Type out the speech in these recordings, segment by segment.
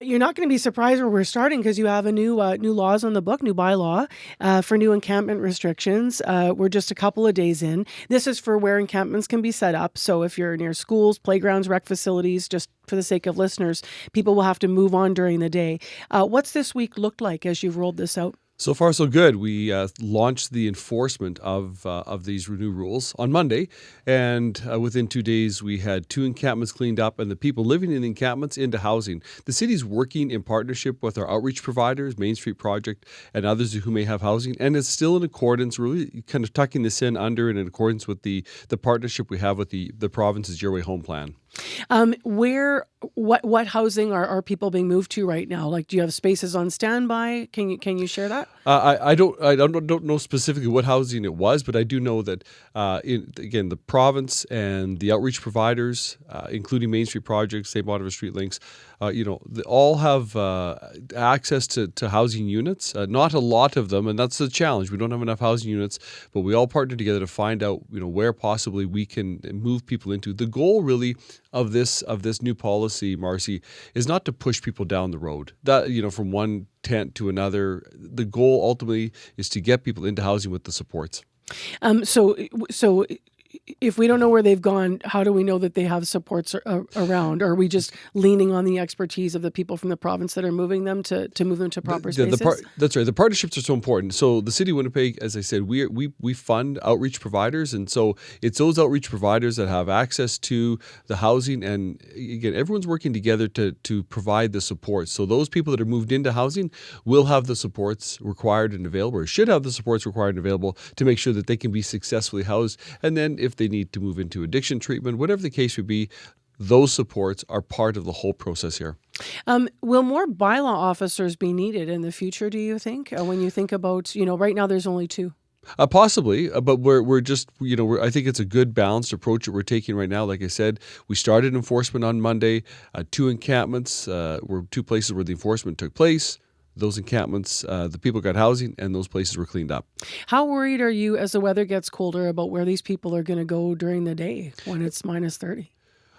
You're not going to be surprised where we're starting because you have a new laws on the book, new bylaw for new encampment restrictions. We're just a couple of days in. This is for where encampments can be set up. So if you're near schools, playgrounds, rec facilities, just for the sake of listeners, people will have to move on during the day. What's this week looked like as you've rolled this out? So far, so good. We launched the enforcement of these new rules on Monday, and within 2 days, we had 2 encampments cleaned up and the people living in the encampments into housing. The city's working in partnership with our outreach providers, Main Street Project, and others who may have housing, and it's still in accordance, really kind of tucking this in under and in accordance with the partnership we have with the province's Your Way Home Plan. What housing are people being moved to right now? Like, do you have spaces on standby? Can you share that? I don't know specifically what housing it was, but I do know that again the province and the outreach providers, including Main Street Project, St. Boniface Street Links, they all have access to housing units. Not a lot of them, and that's the challenge. We don't have enough housing units, but we all partner together to find out where possibly we can move people into. The goal really of this new policy, Marcy, is not to push people down the road. That from one tent to another. The goal ultimately is to get people into housing with the supports. So if we don't know where they've gone, how do we know that they have supports around? Or are we just leaning on the expertise of the people from the province that are moving them to move them to proper spaces? That's right. The partnerships are so important. So the City of Winnipeg, as I said, we fund outreach providers. And so it's those outreach providers that have access to the housing. And again, everyone's working together to provide the support. So those people that are moved into housing will have the supports required and available, or should have the supports required and available to make sure that they can be successfully housed. And then if they need to move into addiction treatment, whatever the case would be, those supports are part of the whole process here. Will more bylaw officers be needed in the future, do you think? When you think about, right now there's only 2. Possibly, but we're just, I think it's a good balanced approach that we're taking right now. Like I said, we started enforcement on Monday. 2 encampments were 2 places where the enforcement took place. Those encampments, the people got housing, and those places were cleaned up. How worried are you as the weather gets colder about where these people are going to go during the day when it's minus 30?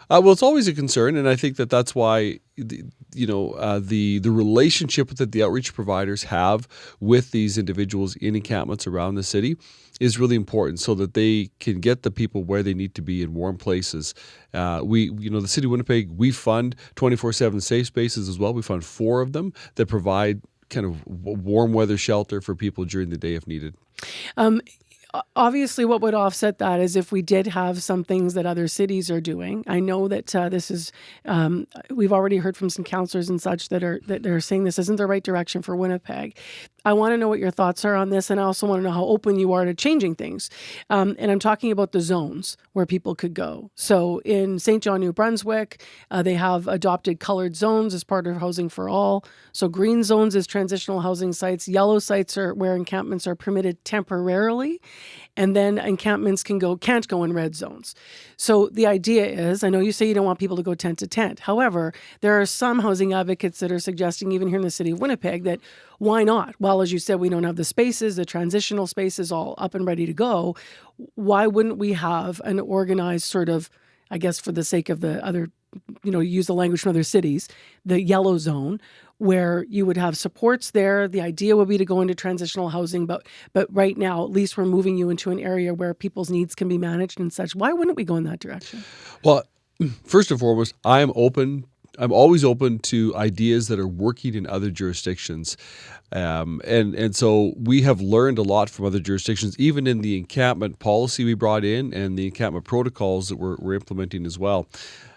Well, it's always a concern, and I think that's why the relationship that the outreach providers have with these individuals in encampments around the city is really important, so that they can get the people where they need to be in warm places. The City of Winnipeg, we fund 24/7 safe spaces as well. We fund 4 of them that provide kind of warm weather shelter for people during the day if needed. Obviously, what would offset that is if we did have some things that other cities are doing. I know that this is, we've already heard from some councillors and such that are saying this isn't the right direction for Winnipeg. I want to know what your thoughts are on this, and I also want to know how open you are to changing things. And I'm talking about the zones where people could go. So in St. John, New Brunswick, they have adopted colored zones as part of Housing for All. So green zones is transitional housing sites. Yellow sites are where encampments are permitted temporarily. And then encampments can't go in red zones. So the idea is, I know you say you don't want people to go tent to tent. However, there are some housing advocates that are suggesting, even here in the city of Winnipeg, that why not? Well, as you said, we don't have the spaces, the transitional spaces all up and ready to go. Why wouldn't we have an organized sort of, I guess for the sake of the other, use the language from other cities, the yellow zone, where you would have supports there. The idea would be to go into transitional housing, but right now, at least we're moving you into an area where people's needs can be managed and such. Why wouldn't we go in that direction? Well, first and foremost, I'm always open to ideas that are working in other jurisdictions. And so we have learned a lot from other jurisdictions, even in the encampment policy we brought in and the encampment protocols that we're implementing as well.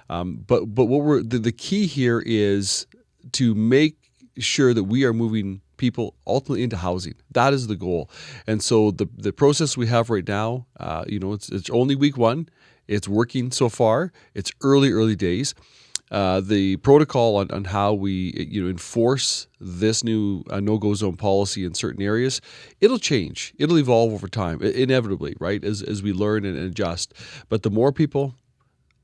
But what the key here is to make sure that we are moving people ultimately into housing. That is the goal. And so the process we have right now, it's only week 1. It's working so far. It's early days. The protocol on how we enforce this new no-go zone policy in certain areas, it'll change. It'll evolve over time, inevitably, right, as we learn and adjust. But the more people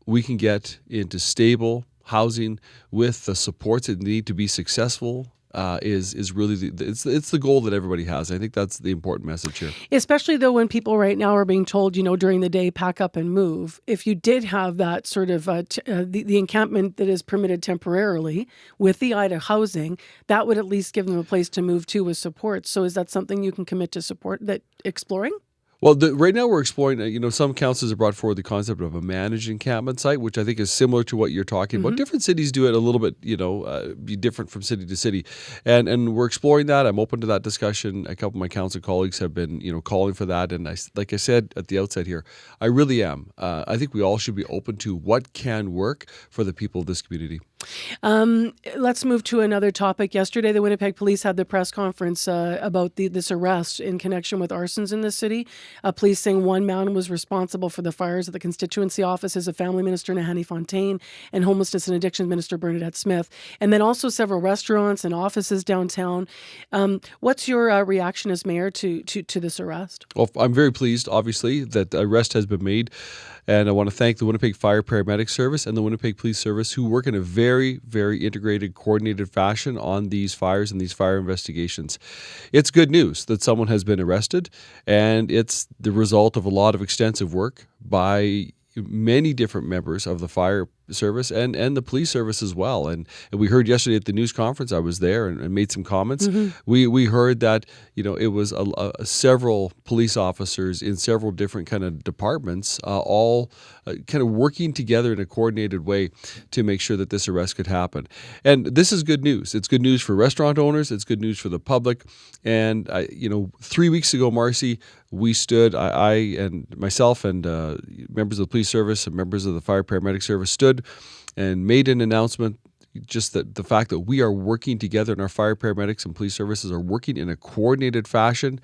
we can get into stable housing with the supports that need to be successful is really it's the goal that everybody has. I think that's the important message here. Especially though when people right now are being told, during the day, pack up and move. If you did have that sort of the encampment that is permitted temporarily with the IDA housing, that would at least give them a place to move to with support. So is that something you can commit to support, that exploring? Well, right now we're exploring, some councils have brought forward the concept of a managed encampment site, which I think is similar to what you're talking about. Different cities do it a little bit, be different from city to city. And we're exploring that. I'm open to that discussion. A couple of my council colleagues have been, calling for that. And like I said at the outset here, I really am. I think we all should be open to what can work for the people of this community. Let's move to another topic. Yesterday, the Winnipeg Police had the press conference about this arrest in connection with arsons in the city. Police saying one man was responsible for the fires at the constituency offices of Family Minister Nahanni Fontaine and Homelessness and Addiction Minister Bernadette Smith, and then also several restaurants and offices downtown. What's your reaction as mayor to this arrest? Well, I'm very pleased, obviously, that the arrest has been made. And I want to thank the Winnipeg Fire Paramedic Service and the Winnipeg Police Service, who work in a very, very integrated, coordinated fashion on these fires and these fire investigations. It's good news that someone has been arrested, and it's the result of a lot of extensive work by many different members of the fire service and the police service as well. And we heard yesterday at the news conference, I was there and made some comments. We heard that, it was several police officers in several different kind of departments, all kind of working together in a coordinated way to make sure that this arrest could happen. And this is good news. It's good news for restaurant owners. It's good news for the public. And, 3 weeks ago, Marcy, we stood, I and myself and members of the police service and members of the fire paramedic service stood and made an announcement, just that the fact that we are working together and our fire paramedics and police services are working in a coordinated fashion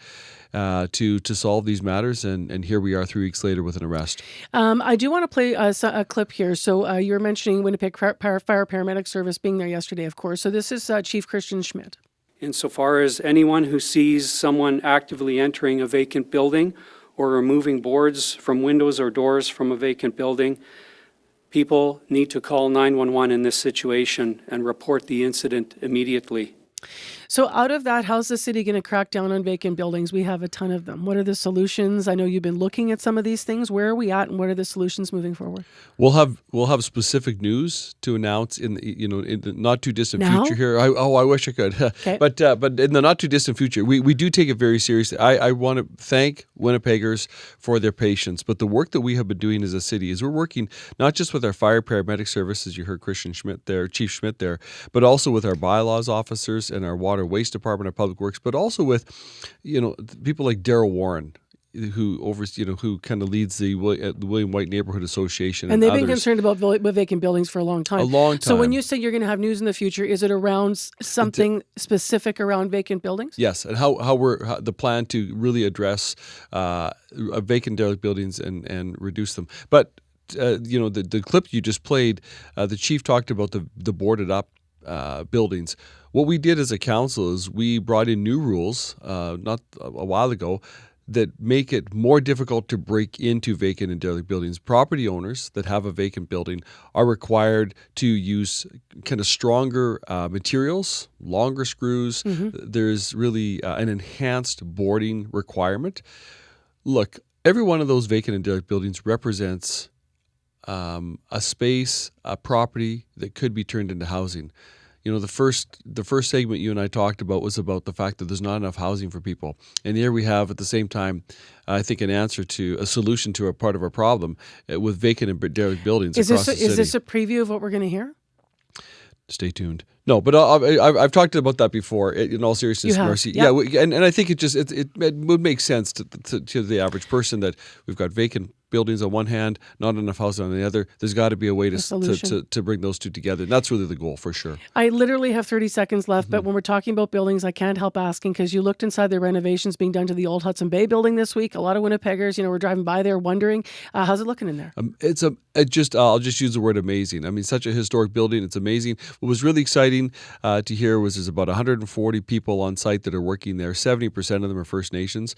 to solve these matters. And here we are 3 weeks later with an arrest. I do want to play a clip here. So you were mentioning Winnipeg Fire Paramedic Service being there yesterday, of course. So this is Chief Christian Schmidt. Insofar as anyone who sees someone actively entering a vacant building or removing boards from windows or doors from a vacant building, people need to call 911 in this situation and report the incident immediately. So out of that, how's the city going to crack down on vacant buildings? We have a ton of them. What are the solutions? I know you've been looking at some of these things. Where are we at, and what are the solutions moving forward? We'll have specific news to announce in the not too distant Now? future here. I wish I could, Okay. but in the not too distant future, we do take it very seriously. I want to thank Winnipeggers for their patience, but the work that we have been doing as a city is we're working not just with our fire paramedic services. You heard Christian Schmidt there, Chief Schmidt there, but also with our bylaws officers and our water waste department of public works, but also with people like Daryl Warren, who kind of leads the William White Neighborhood Association, And they've been others. concerned about vacant buildings for a long time. A long time. So when you say you're going to have news in the future, is it around something specific around vacant buildings? Yes, and how the plan to really address vacant derelict buildings and reduce them. But the clip you just played, the chief talked about the boarded up buildings. What we did as a council is we brought in new rules not a while ago that make it more difficult to break into vacant and derelict buildings. Property owners that have a vacant building are required to use kind of stronger materials, longer screws. There's really an enhanced boarding requirement. Look, every one of those vacant and derelict buildings represents a space, a property that could be turned into housing. The first segment you and I talked about was about the fact that there's not enough housing for people. And here we have, at the same time, I think a solution to a part of our problem with vacant and derelict buildings across the city. Is this a preview of what we're going to hear? Stay tuned. No, but I've talked about that before. In all seriousness, You have? Marcy. Yeah. And I think it would make sense to the average person that we've got vacant buildings on one hand, not enough housing on the other. There's got to be a way to bring those two together. And that's really the goal, for sure. I literally have 30 seconds left, but when we're talking about buildings, I can't help asking, because you looked inside the renovations being done to the old Hudson Bay building this week. A lot of Winnipeggers, were driving by there wondering, how's it looking in there? I'll just use the word amazing. I mean, such a historic building. It's amazing. What was really exciting to hear was there's about 140 people on site that are working there. 70% of them are First Nations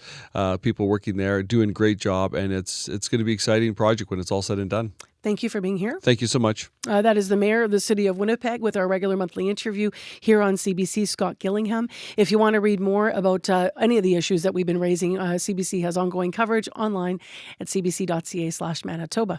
people working there, doing a great job. And it's going to be an exciting project when it's all said and done. Thank you for being here. Thank you so much. That is the mayor of the city of Winnipeg with our regular monthly interview here on CBC, Scott Gillingham. If you want to read more about any of the issues that we've been raising, CBC has ongoing coverage online at cbc.ca/Manitoba.